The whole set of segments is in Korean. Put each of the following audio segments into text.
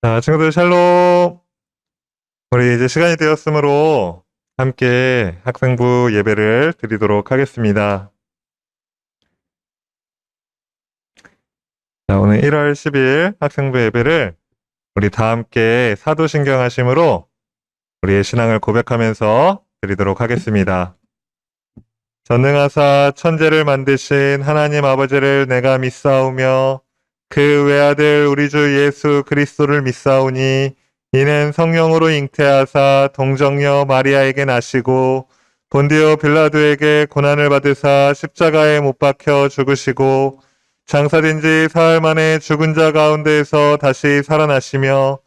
자, 친구들 샬롬. 우리 이제 시간이 되었으므로 함께 학생부 예배를 드리도록 하겠습니다. 자, 오늘 1월 10일 학생부 예배를 우리 다 함께 사도신경 하심으로 우리의 신앙을 고백하면서 드리도록 하겠습니다. 전능하사 천재를 만드신 하나님 아버지를 내가 믿사오며 그 외아들 우리 주 예수 그리스도를 믿사오니 이는 성령으로 잉태하사 동정녀 마리아에게 나시고 본디오 빌라도에게 고난을 받으사 십자가에 못 박혀 죽으시고 장사된 지 사흘 만에 죽은 자 가운데에서 다시 살아나시며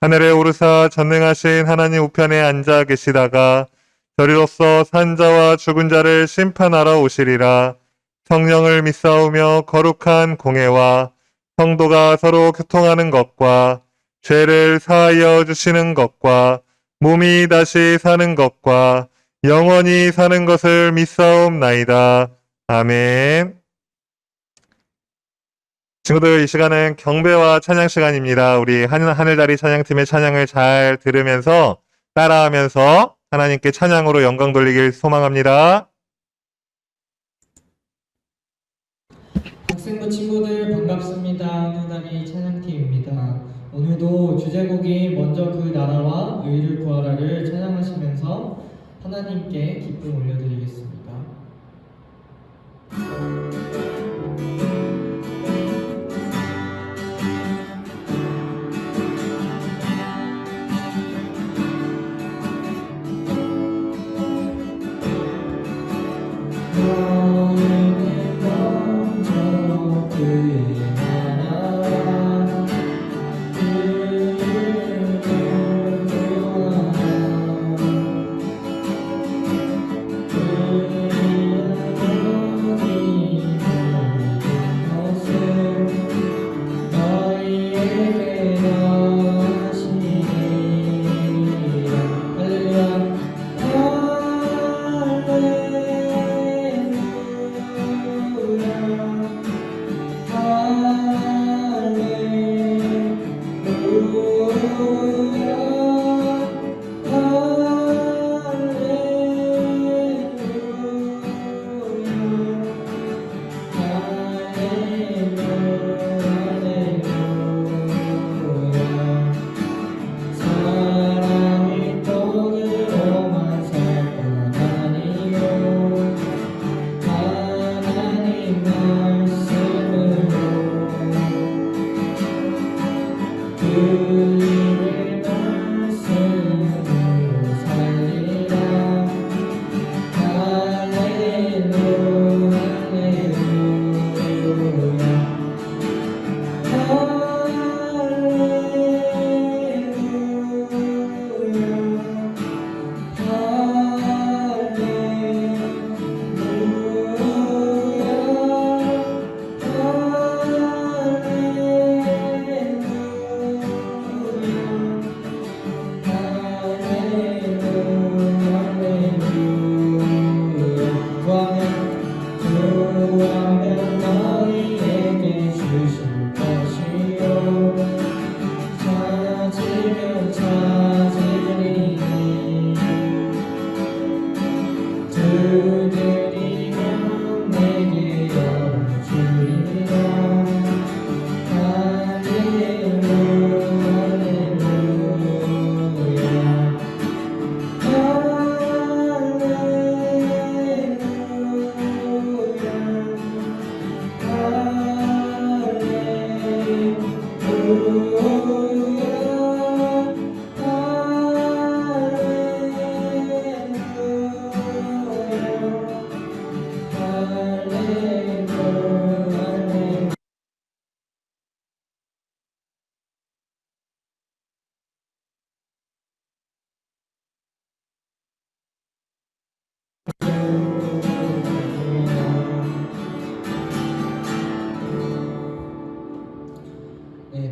하늘에 오르사 전능하신 하나님 우편에 앉아 계시다가 저리로서 산 자와 죽은 자를 심판하러 오시리라. 성령을 믿사오며 거룩한 공회와 성도가 서로 교통하는 것과 죄를 사하여 주시는 것과 몸이 다시 사는 것과 영원히 사는 것을 믿사옵나이다. 아멘. 친구들, 이 시간은 경배와 찬양 시간입니다. 우리 하늘다리 찬양팀의 찬양을 잘 들으면서 따라하면서 하나님께 찬양으로 영광 돌리길 소망합니다. 학생부 친구들 반갑습니다. 하늘다리 찬양팀입니다. 오늘도 주제곡이 먼저 그 나라와 의를 구하라를 찬양하시면서 하나님께 기쁨 올려드리겠습니다.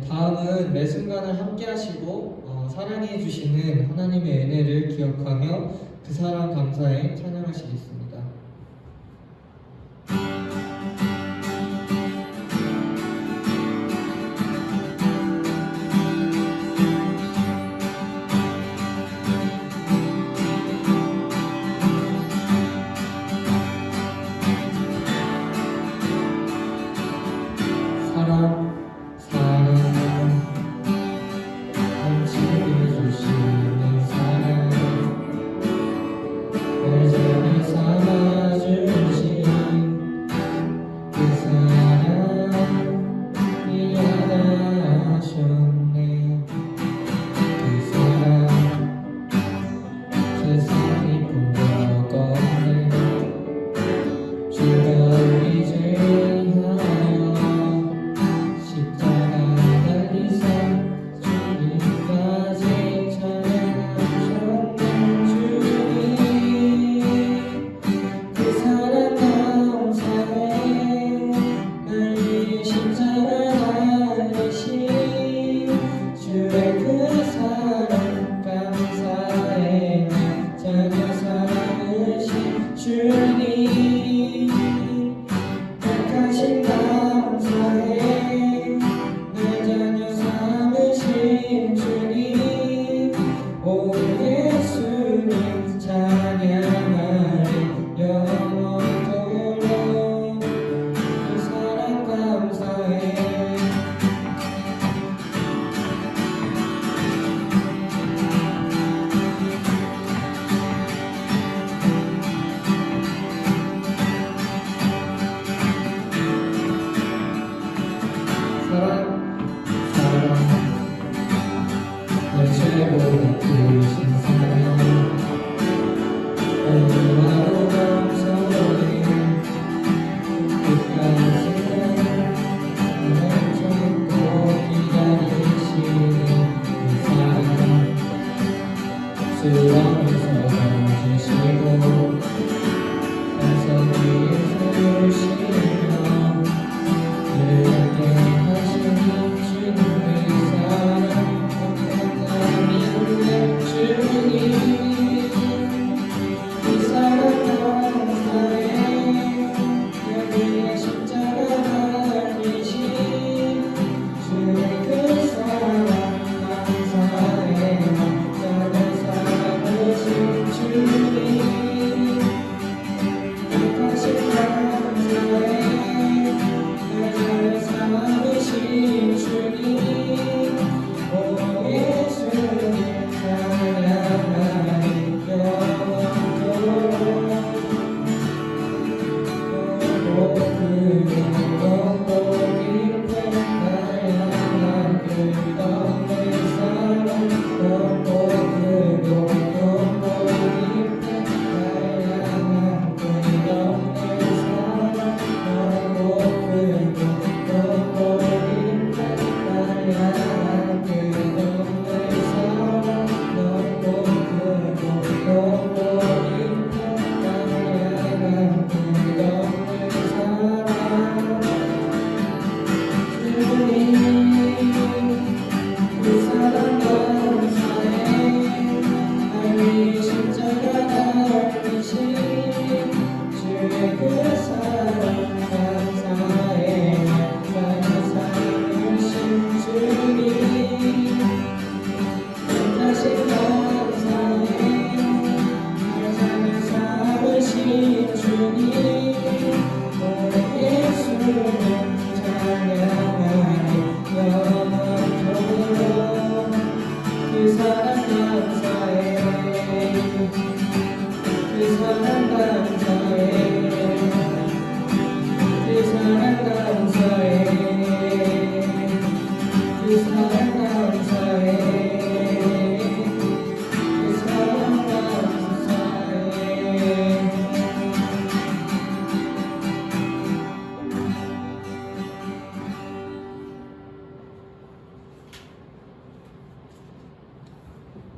다음은 매 순간을 함께 하시고 사랑해 주시는 하나님의 은혜를 기억하며 그 사랑 감사에 찬양하시겠습니다.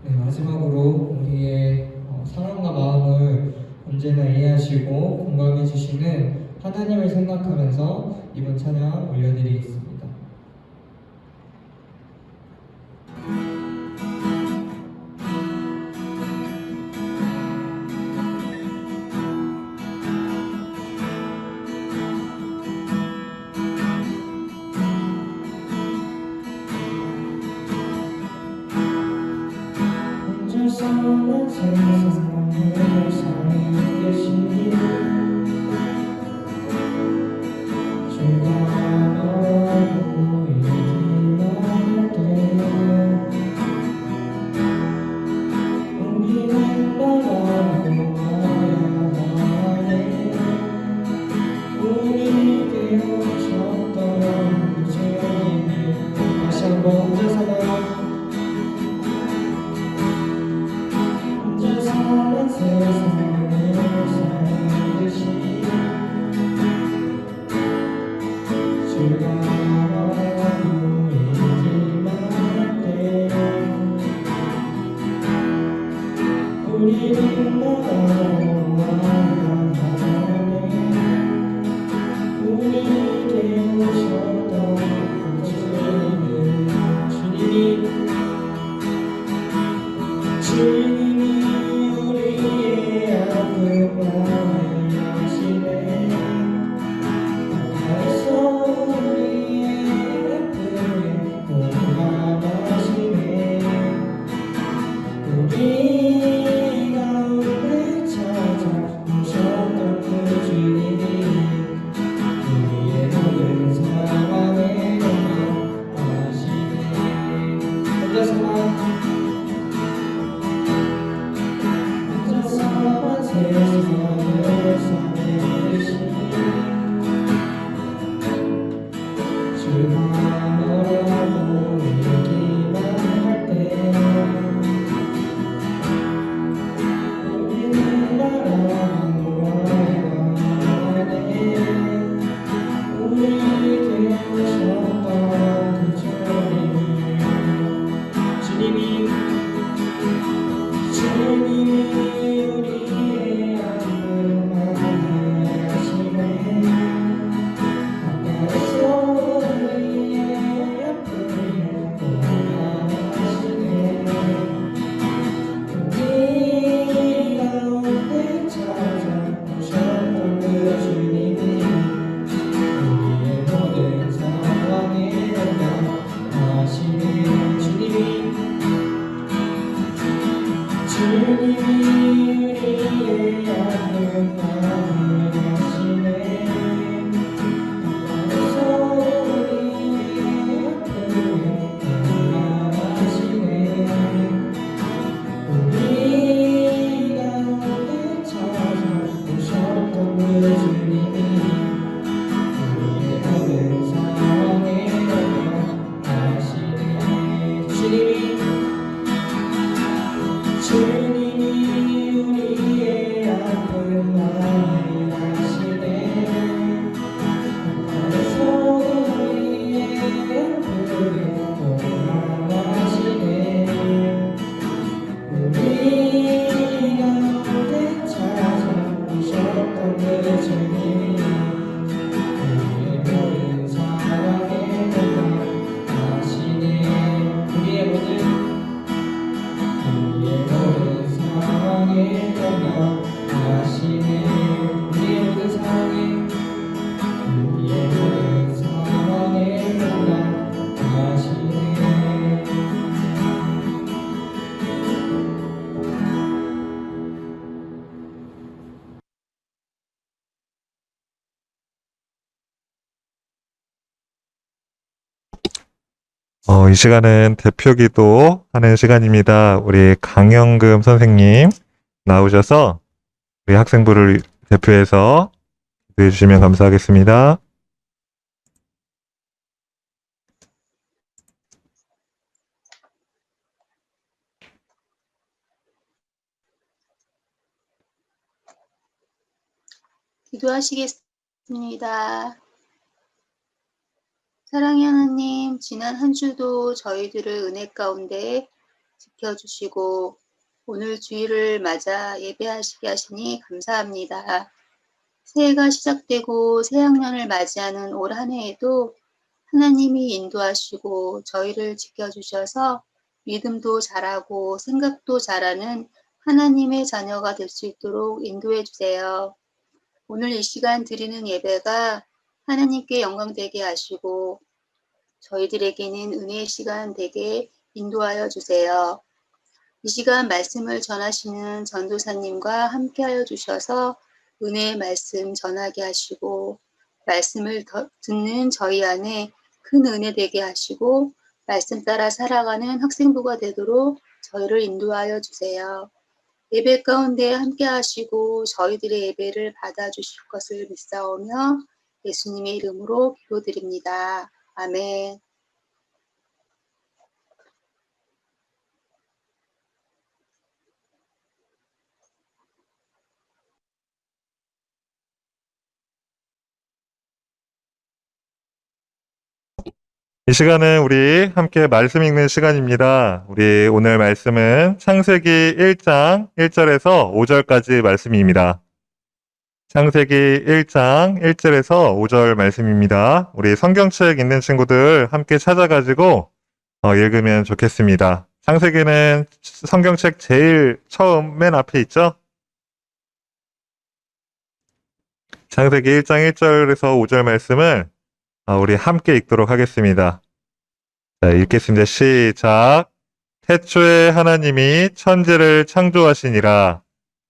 네, 마지막으로 우리의 상황과 마음을 언제나 이해하시고 공감해 주시는 하나님을 생각하면서 이번 찬양 올려드리겠습니다. 혼자서만 세상을 살고 계시니 주가 너무 일기만 때 우리는 나가고 와야 하네 우리에게 오셨던 주님이 다시 한번 혼자서만 세상을 살듯이 주가 너무 일기만 때 우리는 나가고 와야 하네 우리에게 오셨던 주님이 우리의 아픈 마음을 아시네 가서 우리의 아픔을 공감하시네 우리 가운데 찾아오셨던 그 주님이 우리의 모든 상황에 공감하시네 혼자서만 세상을 살듯이 주가 너라고 얘기만 할 때 우리는 나라고 와야 하네 우리에게 오셨던 그 주님이 우리의 아픔을 아시네 가까이서 우리의 아픔을 공감하시네 우리 가운데 찾아오셨던 그 주님이 우리의 모든 상황에 공감하시네 주님이 우리의 아픈 마음을 아시네 가까이서 우리의 아픔을 공감하시네 우리 가운데 찾아오셨던 그 주님이 우리의 모든 상황에 공감하시네 주님이 우리의 아픈 마음을 아시네. 그래서 우리의 아픔을 공감하시네. 우리 가운데 찾아오셨던 그 주님이 우리의 모든 사랑에 공감하시네. 우리의 모든 사랑에 공감하시네. 우리의 모든 사랑에 공감하시네. 이 시간은 대표기도 하는 시간입니다. 우리 강영금 선생님 나오셔서 우리 학생부를 대표해서 기도해 주시면 감사하겠습니다. 기도하시겠습니다. 사랑의 하나님, 지난 한 주도 저희들을 은혜 가운데 지켜주시고 오늘 주일을 맞아 예배하시게 하시니 감사합니다. 새해가 시작되고 새학년을 맞이하는 올 한 해에도 하나님이 인도하시고 저희를 지켜주셔서 믿음도 잘하고 생각도 잘하는 하나님의 자녀가 될 수 있도록 인도해 주세요. 오늘 이 시간 드리는 예배가 하나님께 영광되게 하시고 저희들에게는 은혜의 시간 되게 인도하여 주세요. 이 시간 말씀을 전하시는 전도사님과 함께하여 주셔서 은혜의 말씀 전하게 하시고 말씀을 듣는 저희 안에 큰 은혜 되게 하시고 말씀 따라 살아가는 학생부가 되도록 저희를 인도하여 주세요. 예배 가운데 함께 하시고 저희들의 예배를 받아주실 것을 믿사오며 예수님의 이름으로 기도드립니다. 아멘. 이 시간은 우리 함께 말씀 읽는 시간입니다. 우리 오늘 말씀은 창세기 1장 1절에서 5절까지 말씀입니다. 창세기 1장 1절에서 5절 말씀입니다. 우리 성경책 있는 친구들 함께 찾아가지고 읽으면 좋겠습니다. 창세기는 성경책 제일 처음 맨 앞에 있죠? 창세기 1장 1절에서 5절 말씀을 우리 함께 읽도록 하겠습니다. 자, 읽겠습니다. 시작. 태초에 하나님이 천지를 창조하시니라.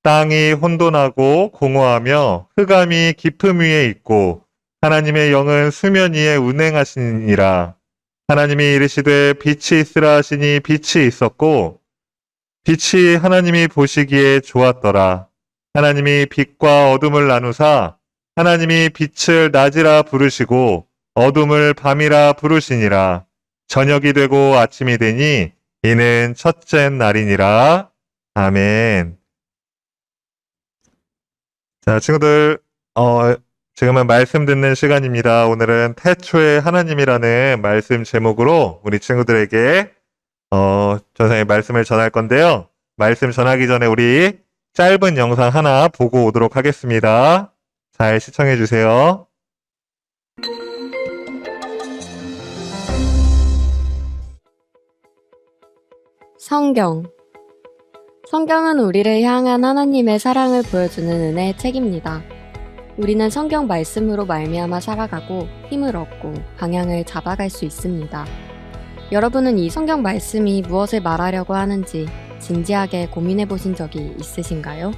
땅이 혼돈하고 공허하며 흑암이 깊음 위에 있고 하나님의 영은 수면 위에 운행하시니라. 하나님이 이르시되 빛이 있으라 하시니 빛이 있었고 빛이 하나님이 보시기에 좋았더라. 하나님이 빛과 어둠을 나누사 하나님이 빛을 낮이라 부르시고 어둠을 밤이라 부르시니라. 저녁이 되고 아침이 되니 이는 첫째 날이니라. 아멘. 자, 친구들, 지금은 말씀 듣는 시간입니다. 오늘은 태초에 하나님이라는 말씀 제목으로 우리 친구들에게 전사의 말씀을 전할 건데요. 말씀 전하기 전에 우리 짧은 영상 하나 보고 오도록 하겠습니다. 잘 시청해 주세요. 성경은 우리를 향한 하나님의 사랑을 보여주는 은혜의 책입니다. 우리는 성경 말씀으로 말미암아 살아가고 힘을 얻고 방향을 잡아갈 수 있습니다. 여러분은 이 성경 말씀이 무엇을 말하려고 하는지 진지하게 고민해 보신 적이 있으신가요?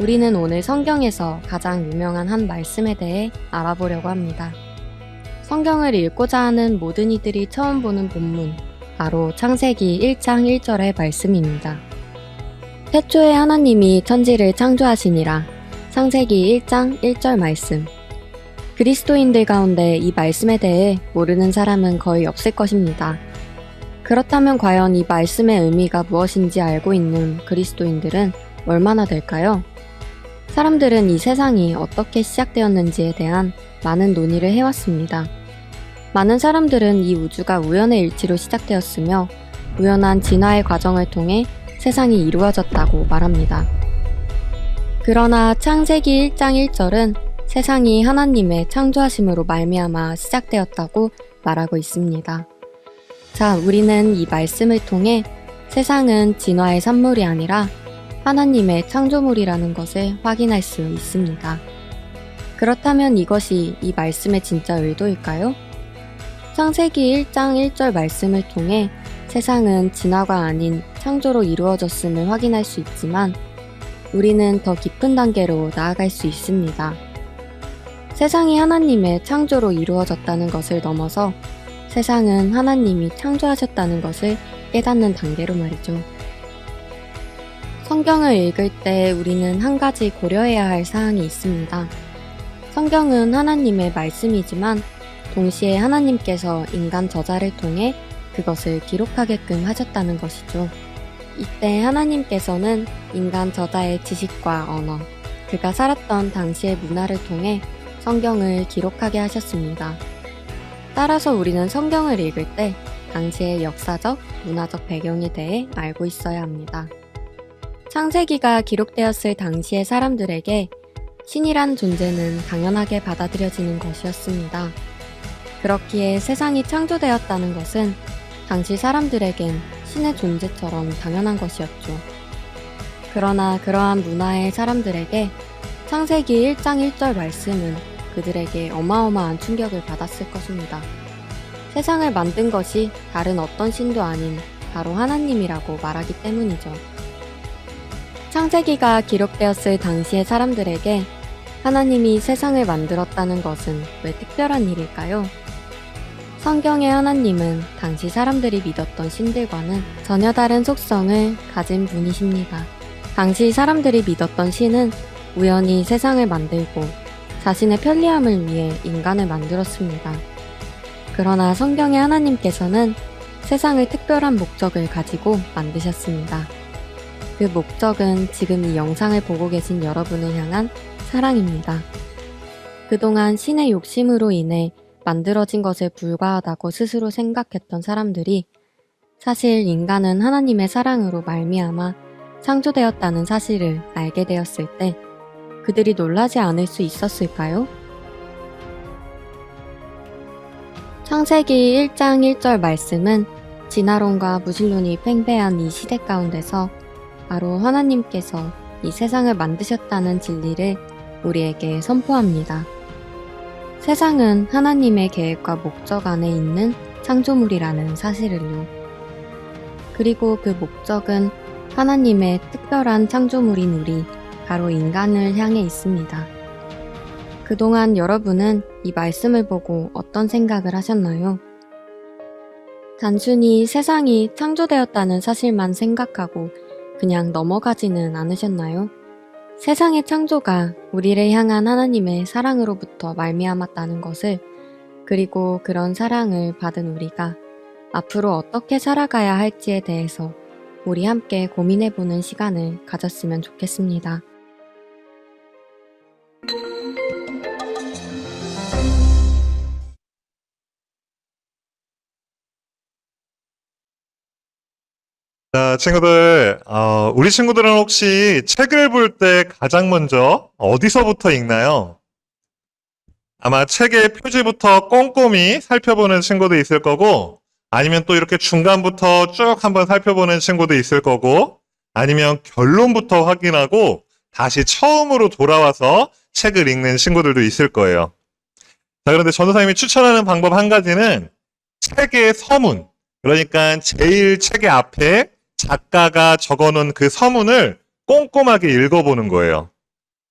우리는 오늘 성경에서 가장 유명한 한 말씀에 대해 알아보려고 합니다. 성경을 읽고자 하는 모든 이들이 처음 보는 본문, 바로 창세기 1장 1절의 말씀입니다. 태초에 하나님이 천지를 창조하시니라. 창세기 1장 1절 말씀. 그리스도인들 가운데 이 말씀에 대해 모르는 사람은 거의 없을 것입니다. 그렇다면 과연 이 말씀의 의미가 무엇인지 알고 있는 그리스도인들은 얼마나 될까요? 사람들은 이 세상이 어떻게 시작되었는지에 대한 많은 논의를 해왔습니다. 많은 사람들은 이 우주가 우연의 일치로 시작되었으며 우연한 진화의 과정을 통해 세상이 이루어졌다고 말합니다. 그러나 창세기 1장 1절은 세상이 하나님의 창조하심으로 말미암아 시작되었다고 말하고 있습니다. 자, 우리는 이 말씀을 통해 세상은 진화의 산물이 아니라 하나님의 창조물이라는 것을 확인할 수 있습니다. 그렇다면 이것이 이 말씀의 진짜 의도일까요? 창세기 1장 1절 말씀을 통해 세상은 진화가 아닌 창조로 이루어졌음을 확인할 수 있지만 우리는 더 깊은 단계로 나아갈 수 있습니다. 세상이 하나님의 창조로 이루어졌다는 것을 넘어서 세상은 하나님이 창조하셨다는 것을 깨닫는 단계로 말이죠. 성경을 읽을 때 우리는 한 가지 고려해야 할 사항이 있습니다. 성경은 하나님의 말씀이지만 동시에 하나님께서 인간 저자를 통해 그것을 기록하게끔 하셨다는 것이죠. 이때 하나님께서는 인간 저자의 지식과 언어, 그가 살았던 당시의 문화를 통해 성경을 기록하게 하셨습니다. 따라서 우리는 성경을 읽을 때 당시의 역사적, 문화적 배경에 대해 알고 있어야 합니다. 창세기가 기록되었을 당시의 사람들에게 신이란 존재는 당연하게 받아들여지는 것이었습니다. 그렇기에 세상이 창조되었다는 것은 당시 사람들에겐 신의 존재처럼 당연한 것이었죠. 그러나 그러한 문화의 사람들에게 창세기 1장 1절 말씀은 그들에게 어마어마한 충격을 받았을 것입니다. 세상을 만든 것이 다른 어떤 신도 아닌 바로 하나님이라고 말하기 때문이죠. 창세기가 기록되었을 당시의 사람들에게 하나님이 세상을 만들었다는 것은 왜 특별한 일일까요? 성경의 하나님은 당시 사람들이 믿었던 신들과는 전혀 다른 속성을 가진 분이십니다. 당시 사람들이 믿었던 신은 우연히 세상을 만들고 자신의 편리함을 위해 인간을 만들었습니다. 그러나 성경의 하나님께서는 세상을 특별한 목적을 가지고 만드셨습니다. 그 목적은 지금 이 영상을 보고 계신 여러분을 향한 사랑입니다. 그동안 신의 욕심으로 인해 만들어진 것에 불과하다고 스스로 생각했던 사람들이 사실 인간은 하나님의 사랑으로 말미암아 창조되었다는 사실을 알게 되었을 때 그들이 놀라지 않을 수 있었을까요? 창세기 1장 1절 말씀은 진화론과 무신론이 팽배한 이 시대 가운데서 바로 하나님께서 이 세상을 만드셨다는 진리를 우리에게 선포합니다. 세상은 하나님의 계획과 목적 안에 있는 창조물이라는 사실을요. 그리고 그 목적은 하나님의 특별한 창조물인 우리, 바로 인간을 향해 있습니다. 그동안 여러분은 이 말씀을 보고 어떤 생각을 하셨나요? 단순히 세상이 창조되었다는 사실만 생각하고 그냥 넘어가지는 않으셨나요? 세상의 창조가 우리를 향한 하나님의 사랑으로부터 말미암았다는 것을, 그리고 그런 사랑을 받은 우리가 앞으로 어떻게 살아가야 할지에 대해서 우리 함께 고민해보는 시간을 가졌으면 좋겠습니다. 자, 친구들, 우리 친구들은 혹시 책을 볼 때 가장 먼저 어디서부터 읽나요? 아마 책의 표지부터 꼼꼼히 살펴보는 친구도 있을 거고, 아니면 또 이렇게 중간부터 쭉 한번 살펴보는 친구도 있을 거고, 아니면 결론부터 확인하고 다시 처음으로 돌아와서 책을 읽는 친구들도 있을 거예요. 자, 그런데 전도사님이 추천하는 방법 한 가지는 책의 서문, 그러니까 제일 책의 앞에 작가가 적어놓은 그 서문을 꼼꼼하게 읽어보는 거예요.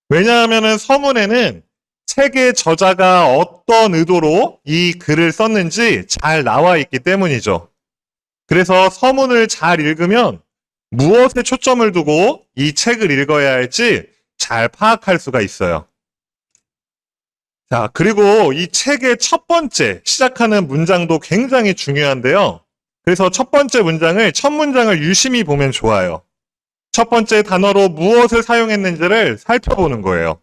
왜냐하면 서문에는 책의 저자가 어떤 의도로 이 글을 썼는지 잘 나와 있기 때문이죠. 그래서 서문을 잘 읽으면 무엇에 초점을 두고 이 책을 읽어야 할지 잘 파악할 수가 있어요. 자, 그리고 이 책의 첫 번째 시작하는 문장도 굉장히 중요한데요. 그래서 첫 번째 문장을, 첫 문장을 유심히 보면 좋아요. 첫 번째 단어로 무엇을 사용했는지를 살펴보는 거예요.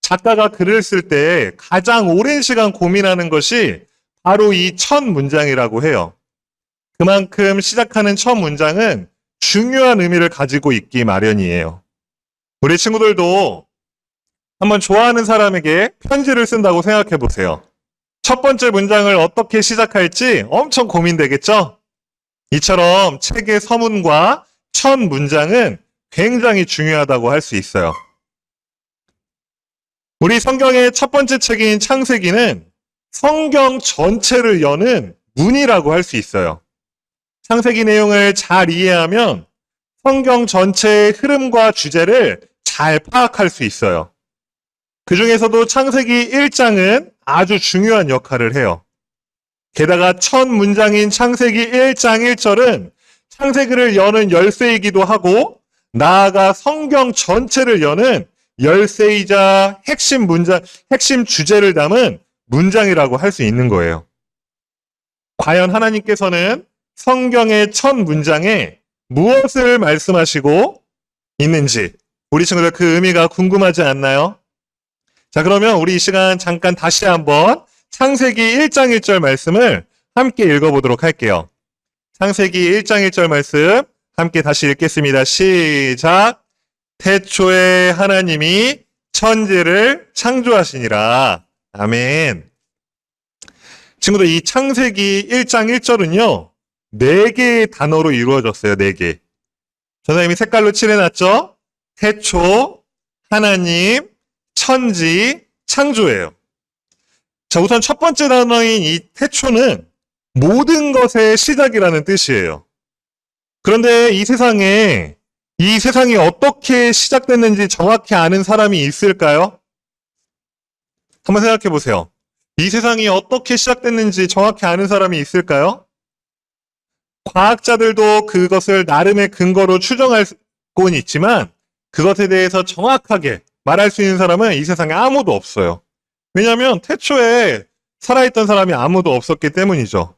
작가가 글을 쓸 때 가장 오랜 시간 고민하는 것이 바로 이 첫 문장이라고 해요. 그만큼 시작하는 첫 문장은 중요한 의미를 가지고 있기 마련이에요. 우리 친구들도 한번 좋아하는 사람에게 편지를 쓴다고 생각해 보세요. 첫 번째 문장을 어떻게 시작할지 엄청 고민되겠죠? 이처럼 책의 서문과 첫 문장은 굉장히 중요하다고 할 수 있어요. 우리 성경의 첫 번째 책인 창세기는 성경 전체를 여는 문이라고 할 수 있어요. 창세기 내용을 잘 이해하면 성경 전체의 흐름과 주제를 잘 파악할 수 있어요. 그 중에서도 창세기 1장은 아주 중요한 역할을 해요. 게다가 첫 문장인 창세기 1장 1절은 창세기를 여는 열쇠이기도 하고 나아가 성경 전체를 여는 열쇠이자 핵심 문장, 핵심 주제를 담은 문장이라고 할 수 있는 거예요. 과연 하나님께서는 성경의 첫 문장에 무엇을 말씀하시고 있는지 우리 친구들 그 의미가 궁금하지 않나요? 자, 그러면 우리 이 시간 잠깐 다시 한번 창세기 1장 1절 말씀을 함께 읽어보도록 할게요. 창세기 1장 1절 말씀 함께 다시 읽겠습니다. 시작. 태초에 하나님이 천지를 창조하시니라. 아멘. 친구들, 이 창세기 1장 1절은요, 4개의 단어로 이루어졌어요. 4개. 선생님이 색깔로 칠해놨죠? 태초, 하나님, 천지, 창조예요. 자, 우선 첫 번째 단어인 이 태초는 모든 것의 시작이라는 뜻이에요. 그런데 이 세상이 어떻게 시작됐는지 정확히 아는 사람이 있을까요? 한번 생각해 보세요. 이 세상이 어떻게 시작됐는지 정확히 아는 사람이 있을까요? 과학자들도 그것을 나름의 근거로 추정하고는 있지만 그것에 대해서 정확하게 말할 수 있는 사람은 이 세상에 아무도 없어요. 왜냐하면 태초에 살아있던 사람이 아무도 없었기 때문이죠.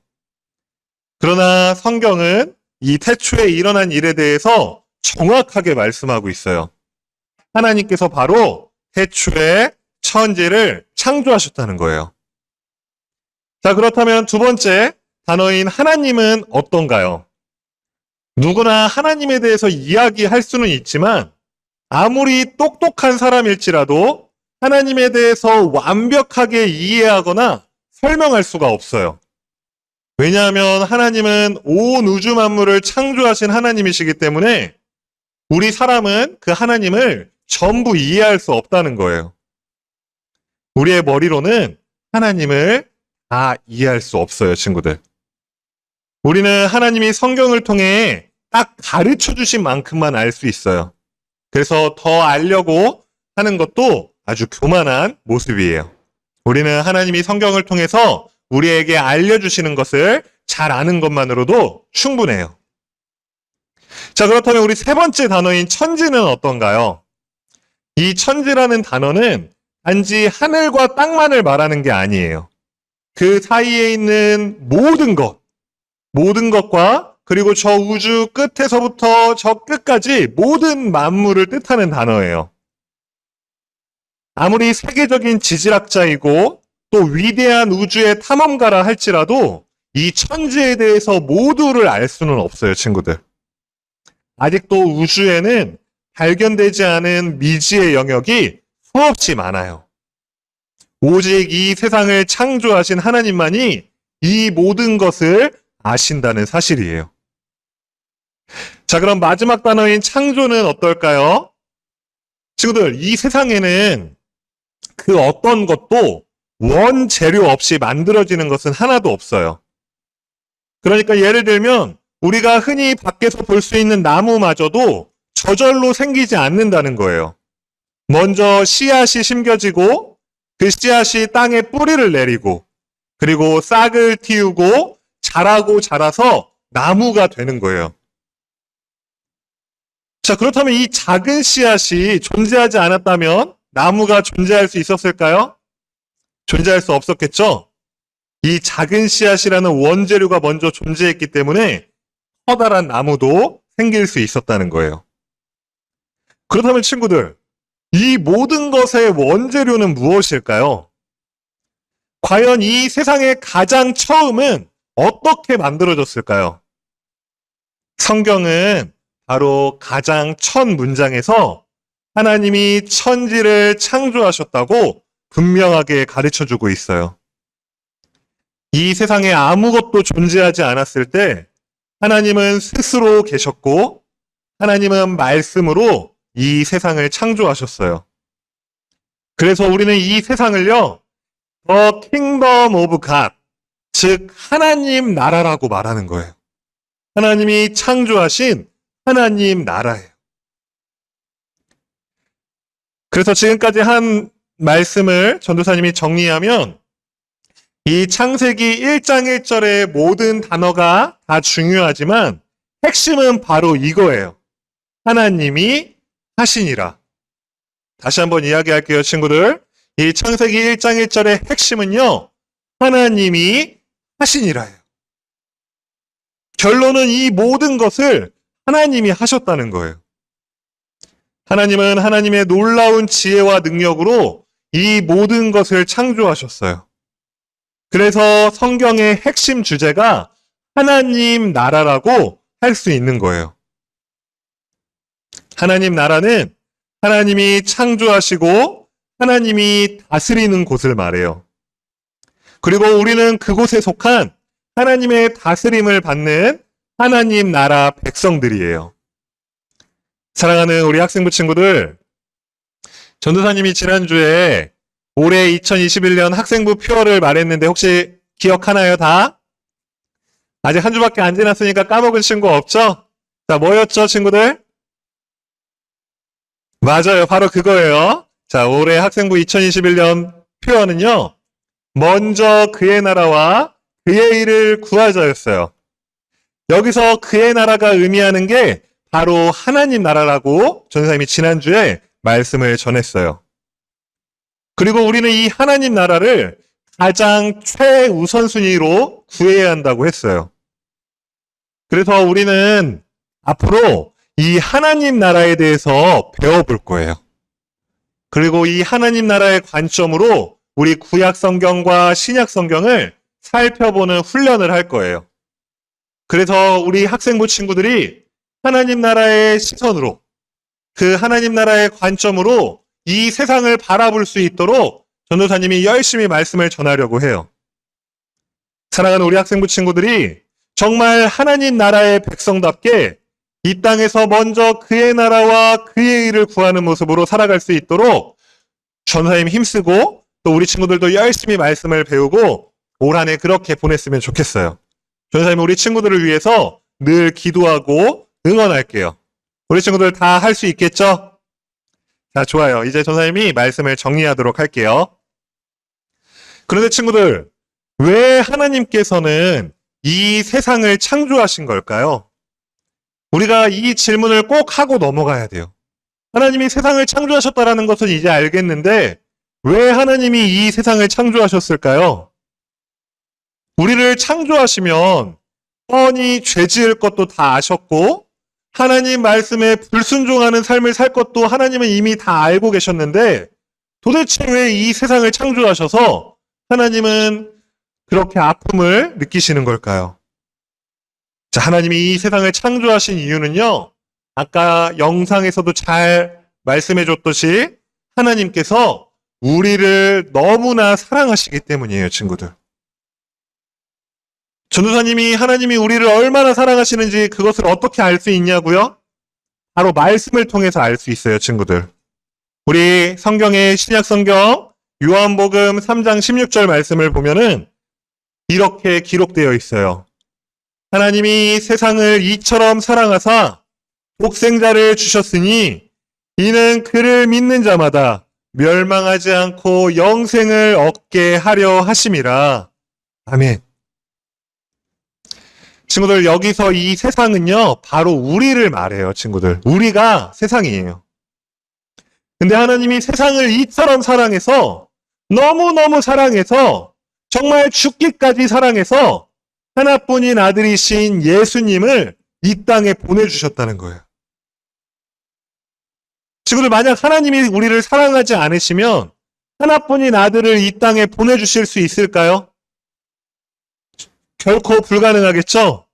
그러나 성경은 이 태초에 일어난 일에 대해서 정확하게 말씀하고 있어요. 하나님께서 바로 태초에 천지를 창조하셨다는 거예요. 자, 그렇다면 두 번째 단어인 하나님은 어떤가요? 누구나 하나님에 대해서 이야기할 수는 있지만 아무리 똑똑한 사람일지라도 하나님에 대해서 완벽하게 이해하거나 설명할 수가 없어요. 왜냐하면 하나님은 온 우주 만물을 창조하신 하나님이시기 때문에 우리 사람은 그 하나님을 전부 이해할 수 없다는 거예요. 우리의 머리로는 하나님을 다 이해할 수 없어요, 친구들. 우리는 하나님이 성경을 통해 딱 가르쳐 주신 만큼만 알 수 있어요. 그래서 더 알려고 하는 것도 아주 교만한 모습이에요. 우리는 하나님이 성경을 통해서 우리에게 알려주시는 것을 잘 아는 것만으로도 충분해요. 자, 그렇다면 우리 세 번째 단어인 천지는 어떤가요? 이 천지라는 단어는 단지 하늘과 땅만을 말하는 게 아니에요. 그 사이에 있는 모든 것과 그리고 저 우주 끝에서부터 저 끝까지 모든 만물을 뜻하는 단어예요. 아무리 세계적인 지질학자이고 또 위대한 우주의 탐험가라 할지라도 이 천지에 대해서 모두를 알 수는 없어요, 친구들. 아직도 우주에는 발견되지 않은 미지의 영역이 수없이 많아요. 오직 이 세상을 창조하신 하나님만이 이 모든 것을 아신다는 사실이에요. 자, 그럼 마지막 단어인 창조는 어떨까요? 친구들, 이 세상에는 그 어떤 것도 원재료 없이 만들어지는 것은 하나도 없어요. 그러니까 예를 들면 우리가 흔히 밖에서 볼 수 있는 나무마저도 저절로 생기지 않는다는 거예요. 먼저 씨앗이 심겨지고 그 씨앗이 땅에 뿌리를 내리고 그리고 싹을 틔우고 자라서 나무가 되는 거예요. 자, 그렇다면 이 작은 씨앗이 존재하지 않았다면 나무가 존재할 수 있었을까요? 존재할 수 없었겠죠? 이 작은 씨앗이라는 원재료가 먼저 존재했기 때문에 커다란 나무도 생길 수 있었다는 거예요. 그렇다면 친구들, 이 모든 것의 원재료는 무엇일까요? 과연 이 세상의 가장 처음은 어떻게 만들어졌을까요? 성경은 바로 가장 첫 문장에서 하나님이 천지를 창조하셨다고 분명하게 가르쳐주고 있어요. 이 세상에 아무것도 존재하지 않았을 때 하나님은 스스로 계셨고 하나님은 말씀으로 이 세상을 창조하셨어요. 그래서 우리는 이 세상을요, The Kingdom of God, 즉 하나님 나라라고 말하는 거예요. 하나님이 창조하신 하나님 나라예요. 그래서 지금까지 한 말씀을 전도사님이 정리하면 이 창세기 1장 1절의 모든 단어가 다 중요하지만 핵심은 바로 이거예요. 하나님이 하시니라. 다시 한번 이야기할게요, 친구들. 이 창세기 1장 1절의 핵심은요, 하나님이 하시니라예요. 결론은 이 모든 것을 하나님이 하셨다는 거예요. 하나님은 하나님의 놀라운 지혜와 능력으로 이 모든 것을 창조하셨어요. 그래서 성경의 핵심 주제가 하나님 나라라고 할 수 있는 거예요. 하나님 나라는 하나님이 창조하시고 하나님이 다스리는 곳을 말해요. 그리고 우리는 그곳에 속한 하나님의 다스림을 받는 하나님 나라 백성들이에요. 사랑하는 우리 학생부 친구들, 전도사님이 지난주에 올해 2021년 학생부 표어를 말했는데 혹시 기억하나요, 다? 아직 한 주밖에 안 지났으니까 까먹은 친구 없죠? 자, 뭐였죠, 친구들? 맞아요, 바로 그거예요. 자, 올해 학생부 2021년 표어는요, 먼저 그의 나라와 그의 일을 구하자였어요. 여기서 그의 나라가 의미하는 게 바로 하나님 나라라고 전도사님이 지난주에 말씀을 전했어요. 그리고 우리는 이 하나님 나라를 가장 최우선순위로 구해야 한다고 했어요. 그래서 우리는 앞으로 이 하나님 나라에 대해서 배워볼 거예요. 그리고 이 하나님 나라의 관점으로 우리 구약 성경과 신약 성경을 살펴보는 훈련을 할 거예요. 그래서 우리 학생부 친구들이 하나님 나라의 시선으로, 그 하나님 나라의 관점으로 이 세상을 바라볼 수 있도록 전도사님이 열심히 말씀을 전하려고 해요. 사랑하는 우리 학생부 친구들이 정말 하나님 나라의 백성답게 이 땅에서 먼저 그의 나라와 그의 일을 구하는 모습으로 살아갈 수 있도록 전도사님 힘쓰고 또 우리 친구들도 열심히 말씀을 배우고 올 한 해 그렇게 보냈으면 좋겠어요. 전도사님 우리 친구들을 위해서 늘 기도하고 응원할게요. 우리 친구들 다 할 수 있겠죠? 자, 좋아요. 이제 전도사님이 말씀을 정리하도록 할게요. 그런데 친구들, 왜 하나님께서는 이 세상을 창조하신 걸까요? 우리가 이 질문을 꼭 하고 넘어가야 돼요. 하나님이 세상을 창조하셨다는 것은 이제 알겠는데 왜 하나님이 이 세상을 창조하셨을까요? 우리를 창조하시면 뻔히 죄 지을 것도 다 아셨고 하나님 말씀에 불순종하는 삶을 살 것도 하나님은 이미 다 알고 계셨는데 도대체 왜 이 세상을 창조하셔서 하나님은 그렇게 아픔을 느끼시는 걸까요? 자, 하나님이 이 세상을 창조하신 이유는요, 아까 영상에서도 잘 말씀해 줬듯이 하나님께서 우리를 너무나 사랑하시기 때문이에요, 친구들. 전도사님이 하나님이 우리를 얼마나 사랑하시는지 그것을 어떻게 알 수 있냐고요? 바로 말씀을 통해서 알 수 있어요, 친구들. 우리 성경의 신약 성경 요한복음 3장 16절 말씀을 보면은 이렇게 기록되어 있어요. 하나님이 세상을 이처럼 사랑하사 독생자를 주셨으니 이는 그를 믿는 자마다 멸망하지 않고 영생을 얻게 하려 하심이라. 아멘. 친구들, 여기서 이 세상은요, 바로 우리를 말해요, 친구들. 우리가 세상이에요. 근데 하나님이 세상을 이처럼 사랑해서, 너무너무 사랑해서, 정말 죽기까지 사랑해서 하나뿐인 아들이신 예수님을 이 땅에 보내주셨다는 거예요. 친구들, 만약 하나님이 우리를 사랑하지 않으시면 하나뿐인 아들을 이 땅에 보내주실 수 있을까요? 결코 불가능하겠죠?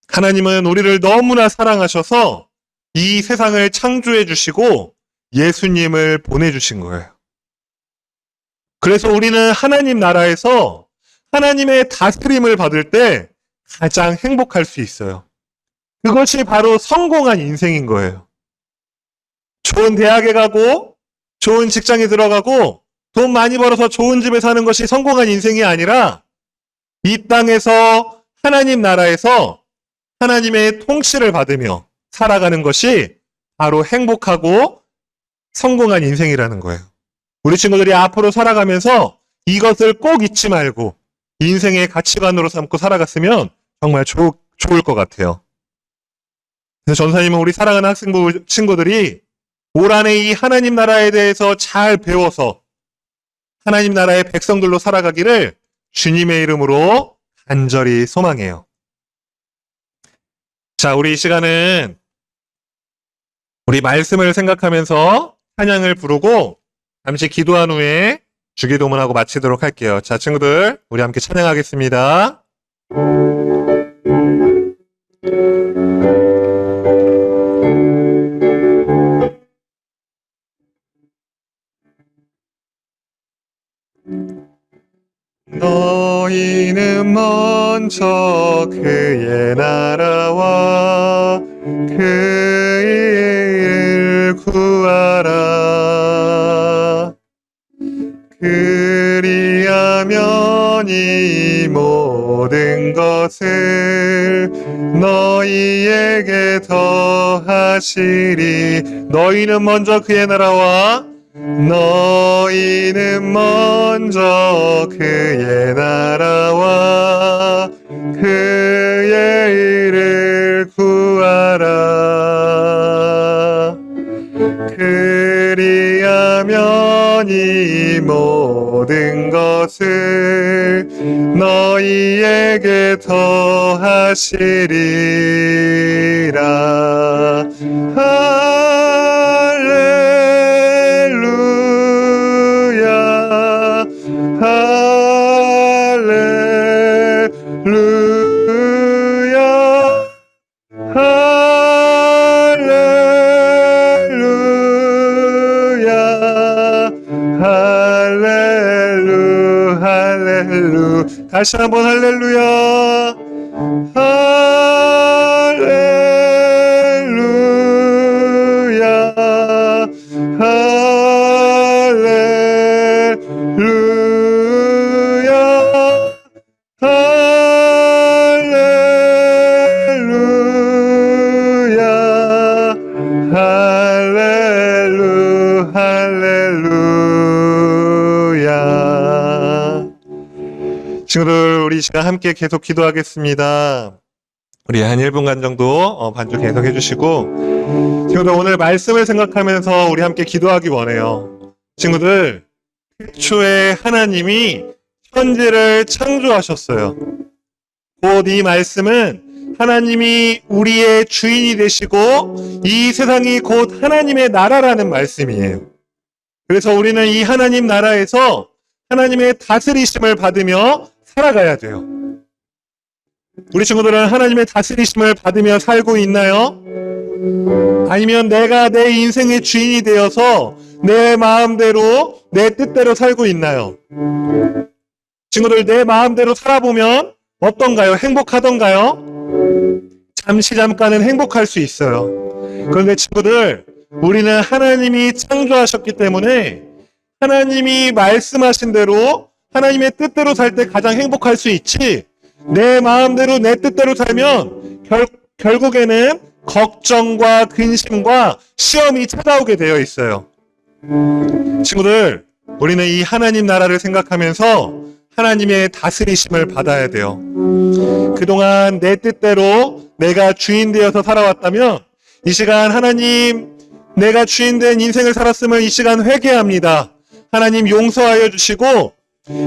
하나님은 우리를 너무나 사랑하셔서 이 세상을 창조해 주시고 예수님을 보내주신 거예요. 그래서 우리는 하나님 나라에서 하나님의 다스림을 받을 때 가장 행복할 수 있어요. 그것이 바로 성공한 인생인 거예요. 좋은 대학에 가고 좋은 직장에 들어가고 돈 많이 벌어서 좋은 집에 사는 것이 성공한 인생이 아니라 이 땅에서 하나님 나라에서 하나님의 통치를 받으며 살아가는 것이 바로 행복하고 성공한 인생이라는 거예요. 우리 친구들이 앞으로 살아가면서 이것을 꼭 잊지 말고 인생의 가치관으로 삼고 살아갔으면 정말 좋을 것 같아요. 그래서 전사님은 우리 사랑하는 학생부 친구들이 올 한해 이 하나님 나라에 대해서 잘 배워서 하나님 나라의 백성들로 살아가기를 주님의 이름으로 간절히 소망해요. 자, 우리 이 시간은 우리 말씀을 생각하면서 찬양을 부르고 잠시 기도한 후에 주기도문하고 마치도록 할게요. 자, 친구들, 우리 함께 찬양하겠습니다. 너희는 먼저 그의 나라와 그의 일을 구하라. 그리하면 이 모든 것을 너희에게 더하시리. 너희는 먼저 그의 나라와 너희는 먼저 그의 나라와 그의 일을 구하라. 그리하면 이 모든 것을 너희에게 더하시리라. 할렐루야, 할렐루야, 할렐루야, 할렐루. 다시 한번 할렐루야, 할렐루야, 할렐루야, 할렐루야, 할렐루야. 친구들, 우리 이 시간 함께 계속 기도하겠습니다. 우리 한 1분간 정도 반주 계속 해주시고, 친구들, 오늘 말씀을 생각하면서 우리 함께 기도하기 원해요. 친구들, 태초에 하나님이 천지를 창조하셨어요. 곧 이 말씀은 하나님이 우리의 주인이 되시고 이 세상이 곧 하나님의 나라라는 말씀이에요. 그래서 우리는 이 하나님 나라에서 하나님의 다스리심을 받으며 살아가야 돼요. 우리 친구들은 하나님의 다스리심을 받으며 살고 있나요? 아니면 내가 내 인생의 주인이 되어서 내 마음대로 내 뜻대로 살고 있나요? 친구들, 내 마음대로 살아보면 어떤가요? 행복하던가요? 잠깐은 행복할 수 있어요. 그런데 친구들, 우리는 하나님이 창조하셨기 때문에 하나님이 말씀하신 대로 하나님의 뜻대로 살 때 가장 행복할 수 있지, 내 마음대로 내 뜻대로 살면 결국에는 걱정과 근심과 시험이 찾아오게 되어 있어요. 친구들, 우리는 이 하나님 나라를 생각하면서 하나님의 다스리심을 받아야 돼요. 그동안 내 뜻대로 내가 주인 되어서 살아왔다면 이 시간 하나님, 내가 주인 된 인생을 살았으면 이 시간 회개합니다. 하나님 용서하여 주시고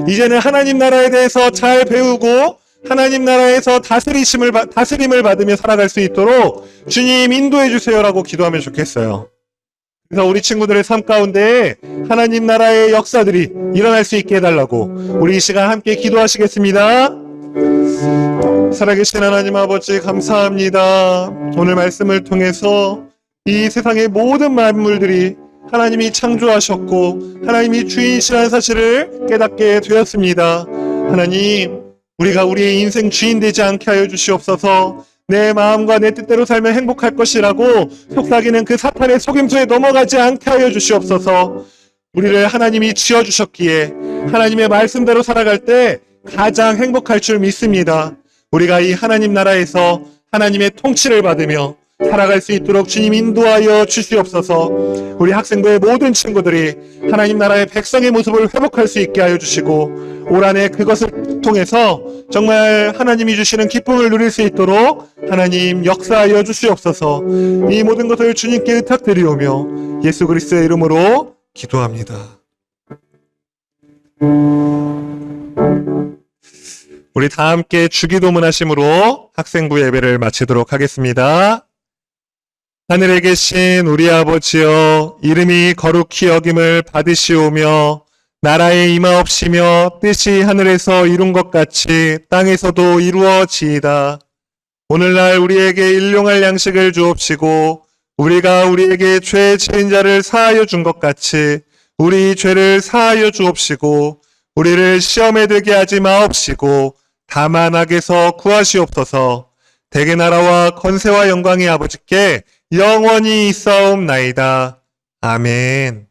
이제는 하나님 나라에 대해서 잘 배우고 하나님 나라에서 다스림을 받으며 살아갈 수 있도록 주님 인도해 주세요라고 기도하면 좋겠어요. 그래서 우리 친구들의 삶 가운데 하나님 나라의 역사들이 일어날 수 있게 해달라고 우리 이 시간 함께 기도하시겠습니다. 살아계신 하나님 아버지 감사합니다. 오늘 말씀을 통해서 이 세상의 모든 만물들이 하나님이 창조하셨고 하나님이 주인이시라는 사실을 깨닫게 되었습니다. 하나님, 우리가 우리의 인생 주인 되지 않게 하여 주시옵소서. 내 마음과 내 뜻대로 살면 행복할 것이라고 속삭이는 그 사탄의 속임수에 넘어가지 않게 하여 주시옵소서. 우리를 하나님이 지어주셨기에 하나님의 말씀대로 살아갈 때 가장 행복할 줄 믿습니다. 우리가 이 하나님 나라에서 하나님의 통치를 받으며 살아갈 수 있도록 주님 인도하여 주시옵소서. 우리 학생부의 모든 친구들이 하나님 나라의 백성의 모습을 회복할 수 있게 하여 주시고 올 한해 그것을 통해서 정말 하나님이 주시는 기쁨을 누릴 수 있도록 하나님 역사하여 주시옵소서. 이 모든 것을 주님께 의탁드리오며 예수 그리스도의 이름으로 기도합니다. 우리 다 함께 주기도문 하심으로 학생부 예배를 마치도록 하겠습니다. 하늘에 계신 우리 아버지여, 이름이 거룩히 여김을 받으시오며 나라에 임하옵시며 뜻이 하늘에서 이룬 것 같이 땅에서도 이루어지이다. 오늘날 우리에게 일용할 양식을 주옵시고 우리가 우리에게 죄 지은 자를 사하여 준 것 같이 우리 죄를 사하여 주옵시고 우리를 시험에 들게 하지 마옵시고 다만 악에서 구하시옵소서. 대개 나라와 권세와 영광이 아버지께 영원히 있사옵나이다. 아멘.